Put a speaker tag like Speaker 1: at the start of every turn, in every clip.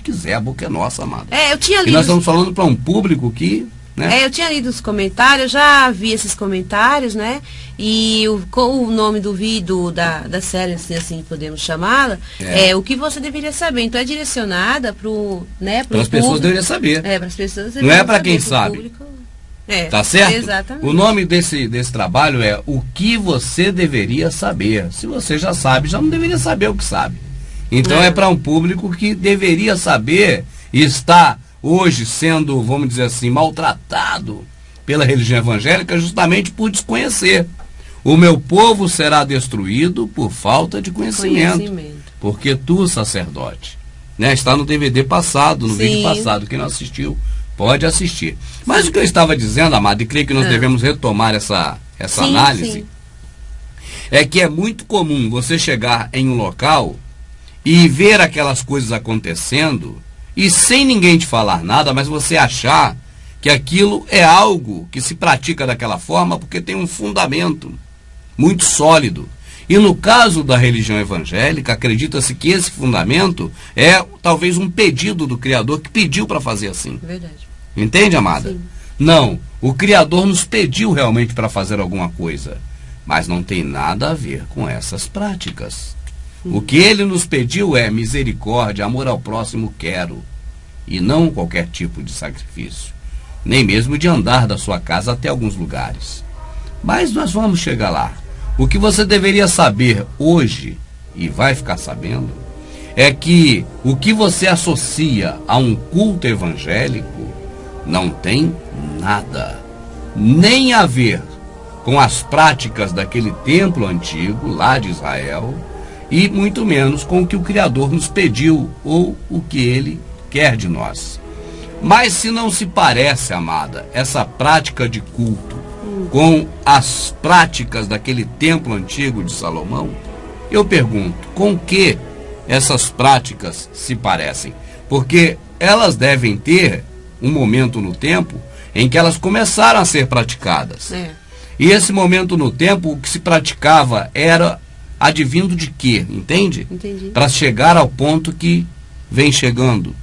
Speaker 1: quiser, a boca é nossa, amada.
Speaker 2: Eu tinha lido.
Speaker 1: E nós estamos falando para um público que, né?
Speaker 2: Eu tinha lido os comentários, já vi esses comentários, né? E o nome do vídeo da série, assim podemos chamá-la, é o que você deveria saber. Então é direcionada para as
Speaker 1: pessoas deveriam saber.
Speaker 2: Para as pessoas.
Speaker 1: Não é para quem sabe.
Speaker 2: Público.
Speaker 1: Tá certo?
Speaker 2: Exatamente.
Speaker 1: O nome desse trabalho é O que você deveria saber. Se você já sabe, já não deveria saber o que sabe. Então é para um público que deveria saber e está hoje sendo, vamos dizer assim, maltratado pela religião evangélica justamente por desconhecer. O meu povo será destruído por falta de conhecimento. Porque tu, sacerdote, né, está no DVD passado, no vídeo passado, quem não assistiu pode assistir. Mas o que eu estava dizendo, amado, e creio que nós devemos retomar essa análise, é que é muito comum você chegar em um local e ver aquelas coisas acontecendo e sem ninguém te falar nada, mas você achar que aquilo é algo que se pratica daquela forma porque tem um fundamento muito sólido. E no caso da religião evangélica, acredita-se que esse fundamento é talvez um pedido do Criador que pediu para fazer assim.
Speaker 2: Verdade.
Speaker 1: Entende, amada?
Speaker 2: Sim.
Speaker 1: Não, o Criador nos pediu realmente para fazer alguma coisa, mas não tem nada a ver com essas práticas. O que ele nos pediu é misericórdia, amor ao próximo quero, e não qualquer tipo de sacrifício, nem mesmo de andar da sua casa até alguns lugares. Mas nós vamos chegar lá. O que você deveria saber hoje, e vai ficar sabendo, é que o que você associa a um culto evangélico não tem nada, nem a ver com as práticas daquele templo antigo, lá de Israel, e muito menos com o que o Criador nos pediu, ou o que Ele quer de nós. Mas se não se parece, amada, essa prática de culto com as práticas daquele templo antigo de Salomão, eu pergunto, com que essas práticas se parecem? Porque elas devem ter um momento no tempo em que elas começaram a ser praticadas. E esse momento no tempo, o que se praticava era advindo de quê? Entende?
Speaker 2: Entendi.
Speaker 1: Para chegar ao ponto que vem chegando.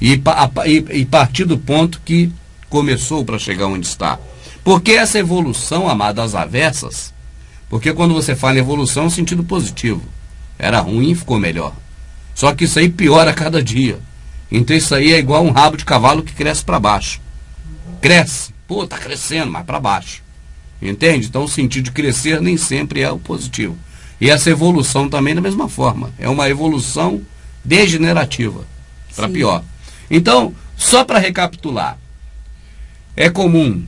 Speaker 1: E partir do ponto que começou para chegar onde está. Porque essa evolução, amada, às avessas, porque quando você fala em evolução é um sentido positivo. Era ruim e ficou melhor. Só que isso aí piora a cada dia. Então isso aí é igual um rabo de cavalo que cresce para baixo. Cresce. Pô, tá crescendo, mas para baixo. Entende? Então o sentido de crescer nem sempre é o positivo. E essa evolução também da mesma forma. É uma evolução degenerativa. Para pior. Então, só para recapitular. É comum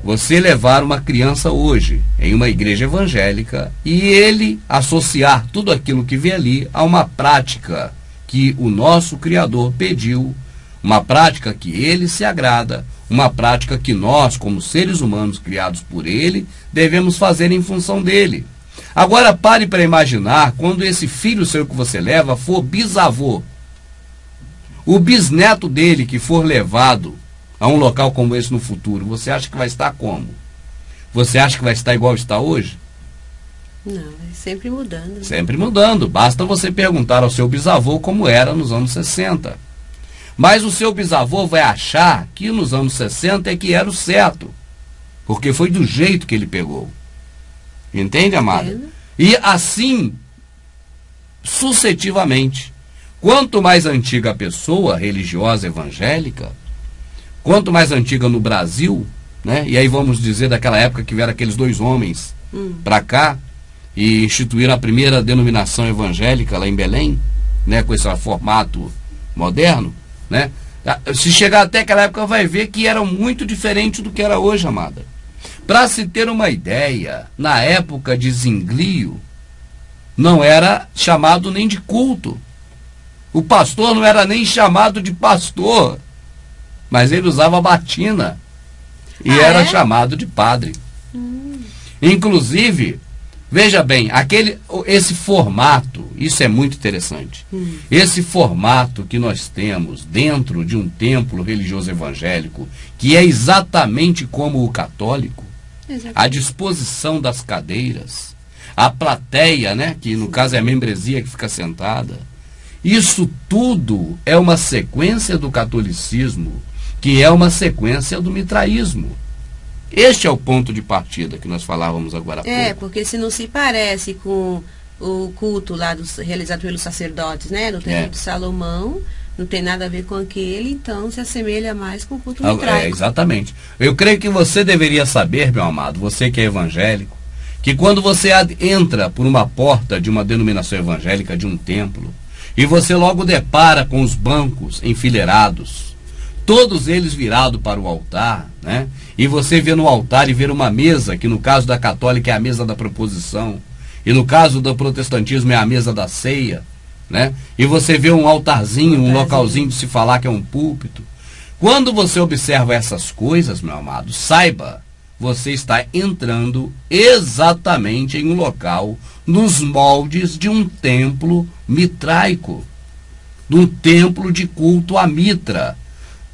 Speaker 1: você levar uma criança hoje em uma igreja evangélica e ele associar tudo aquilo que vê ali a uma prática que o nosso Criador pediu, uma prática que ele se agrada, uma prática que nós, como seres humanos criados por ele, devemos fazer em função dele. Agora pare para imaginar quando esse filho seu que você leva for bisavô. O bisneto dele que for levado a um local como esse no futuro, você acha que vai estar como? Você acha que vai estar igual está hoje?
Speaker 2: Não, é sempre mudando. Né?
Speaker 1: Sempre mudando. Basta você perguntar ao seu bisavô como era nos anos 60. Mas o seu bisavô vai achar que nos anos 60 é que era o certo. Porque foi do jeito que ele pegou. Entende, amada? E assim, sucessivamente. Quanto mais antiga a pessoa religiosa evangélica, quanto mais antiga no Brasil, né? E aí vamos dizer daquela época que vieram aqueles dois homens para cá e instituíram a primeira denominação evangélica lá em Belém, né? Com esse formato moderno, né? Se chegar até aquela época vai ver que era muito diferente do que era hoje, amada. Para se ter uma ideia, na época de Zinglio, não era chamado nem de culto. O pastor não era nem chamado de pastor, mas ele usava batina e era chamado de padre. Inclusive, veja bem, esse formato, isso é muito interessante. Esse formato que nós temos dentro de um templo religioso evangélico, que é exatamente como o católico, a disposição das cadeiras, a plateia, né, que no caso é a membresia que fica sentada, Isso tudo é uma sequência do catolicismo, que é uma sequência do mitraísmo. Este é o ponto de partida que nós falávamos agora há pouco.
Speaker 2: Porque se não se parece com o culto lá realizado pelos sacerdotes, né, no Templo de Salomão, não tem nada a ver com aquele, então se assemelha mais com o culto mitraico.
Speaker 1: Exatamente. Eu creio que você deveria saber, meu amado, você que é evangélico, que quando você entra por uma porta de uma denominação evangélica, de um templo, e você logo depara com os bancos enfileirados, todos eles virados para o altar, né? E você vê no altar e vê uma mesa, que no caso da católica é a mesa da proposição, e no caso do protestantismo é a mesa da ceia, né? E você vê um altarzinho, um localzinho de se falar que é um púlpito. Quando você observa essas coisas, meu amado, saiba, você está entrando exatamente em um local, nos moldes de um templo mitraico, de um templo de culto a Mitra.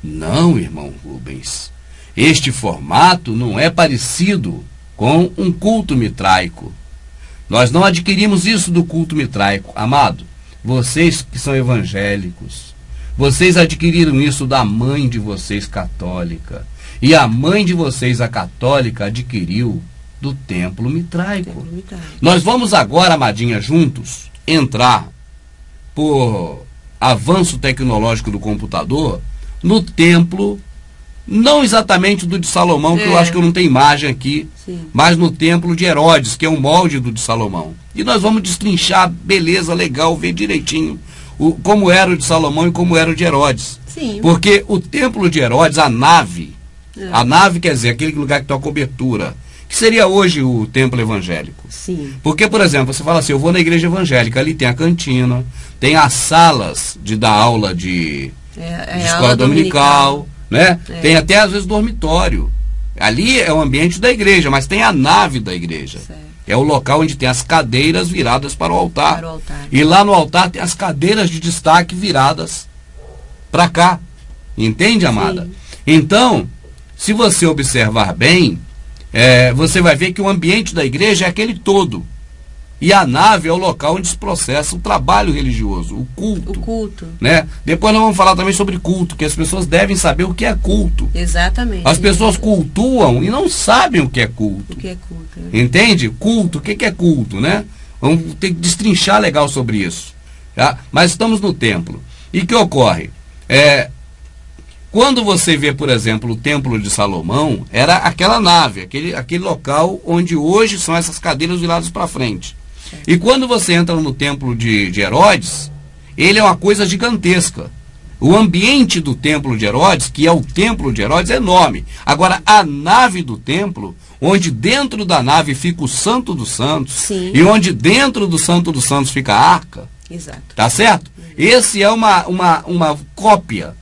Speaker 1: Não, irmão Rubens, este formato não é parecido com um culto mitraico. Nós não adquirimos isso do culto mitraico. Amado, vocês que são evangélicos, vocês adquiriram isso da mãe de vocês católica. E a mãe de vocês, a católica, adquiriu do templo mitraico. Nós vamos agora, amadinha, juntos, entrar por avanço tecnológico do computador no templo, não exatamente do de Salomão, que eu acho que eu não tenho imagem aqui, mas no templo de Herodes, que é um molde do de Salomão. E nós vamos destrinchar, beleza, legal, ver direitinho como era o de Salomão e como era o de Herodes.
Speaker 2: Sim.
Speaker 1: Porque o templo de Herodes, a nave quer dizer, aquele lugar que tem a cobertura, que seria hoje o templo evangélico.
Speaker 2: Sim.
Speaker 1: Porque, por exemplo, você fala assim, eu vou na igreja evangélica, ali tem a cantina, tem as salas de dar aula de escola dominical, né? Tem até às vezes dormitório. Ali é o ambiente da igreja, mas tem a nave da igreja.
Speaker 2: Certo.
Speaker 1: É o local onde tem as cadeiras viradas para o altar. E lá no altar tem as cadeiras de destaque viradas para cá. Entende, amada? Sim. Então, se você observar bem, você vai ver que o ambiente da igreja é aquele todo. E a nave é o local onde se processa o trabalho religioso, o culto. O culto. Né? Depois nós vamos falar também sobre culto, que as pessoas devem saber o que é culto.
Speaker 2: Exatamente.
Speaker 1: As pessoas cultuam e não sabem o que é culto.
Speaker 2: O que é culto.
Speaker 1: Entende? Culto, o que é culto, né? Vamos ter que destrinchar legal sobre isso. Tá? Mas estamos no templo. E o que ocorre? Quando você vê, por exemplo, o templo de Salomão, era aquela nave, aquele local onde hoje são essas cadeiras viradas para frente. E quando você entra no templo de Herodes, ele é uma coisa gigantesca. O ambiente do templo de Herodes, que é o templo de Herodes, é enorme. Agora, a nave do templo, onde dentro da nave fica o Santo dos Santos,
Speaker 2: sim,
Speaker 1: e onde dentro do Santo dos Santos fica a arca,
Speaker 2: exato,
Speaker 1: tá certo? Esse é uma cópia.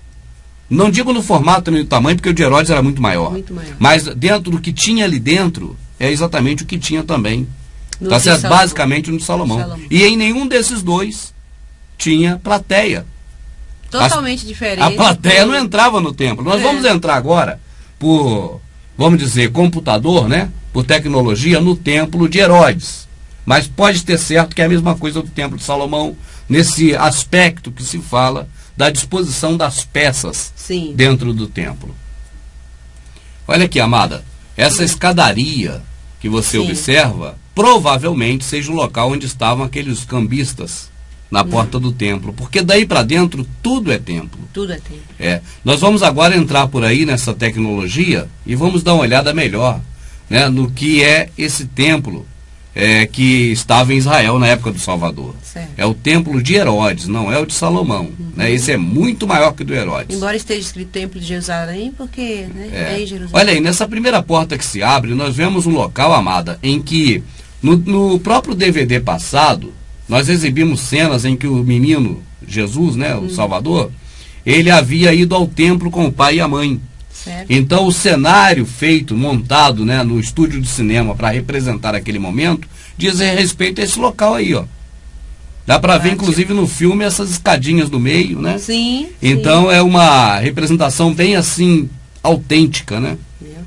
Speaker 1: Não digo no formato nem no tamanho, porque o de Herodes era muito maior. Muito maior. Mas dentro do que tinha ali dentro, é exatamente o que tinha também. Tá certo? Basicamente no de Salomão. E em nenhum desses dois tinha plateia.
Speaker 2: Totalmente diferente.
Speaker 1: A plateia não entrava no templo. Nós vamos entrar agora por, vamos dizer, computador, né? Por tecnologia, no templo de Herodes. Mas pode ter certo que é a mesma coisa do templo de Salomão, nesse aspecto que se fala da disposição das peças, sim, dentro do templo. Olha aqui, amada, essa escadaria que você, sim, observa, provavelmente seja o local onde estavam aqueles cambistas na porta do templo, porque daí para dentro tudo é templo.
Speaker 2: Tudo é templo.
Speaker 1: Nós vamos agora entrar por aí nessa tecnologia e vamos dar uma olhada melhor, né, no que é esse templo que estava em Israel na época do Salvador. Certo. É o templo de Herodes, não é o de Salomão. Né? Esse é muito maior que o do Herodes.
Speaker 2: Embora esteja escrito templo de Jerusalém, porque é em Jerusalém.
Speaker 1: Olha aí, nessa primeira porta que se abre, nós vemos um local, amada, em que no próprio DVD passado, nós exibimos cenas em que o menino Jesus, né, o Salvador, ele havia ido ao templo com o pai e a mãe. Certo. Então o cenário feito, montado, né, no estúdio de cinema para representar aquele momento, diz respeito a esse local aí, ó. Dá para ver, inclusive, no filme, essas escadinhas no meio, né?
Speaker 2: Sim.
Speaker 1: Então é uma representação bem assim, autêntica, né?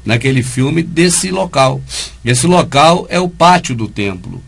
Speaker 1: Naquele filme, desse local. Esse local é o pátio do templo.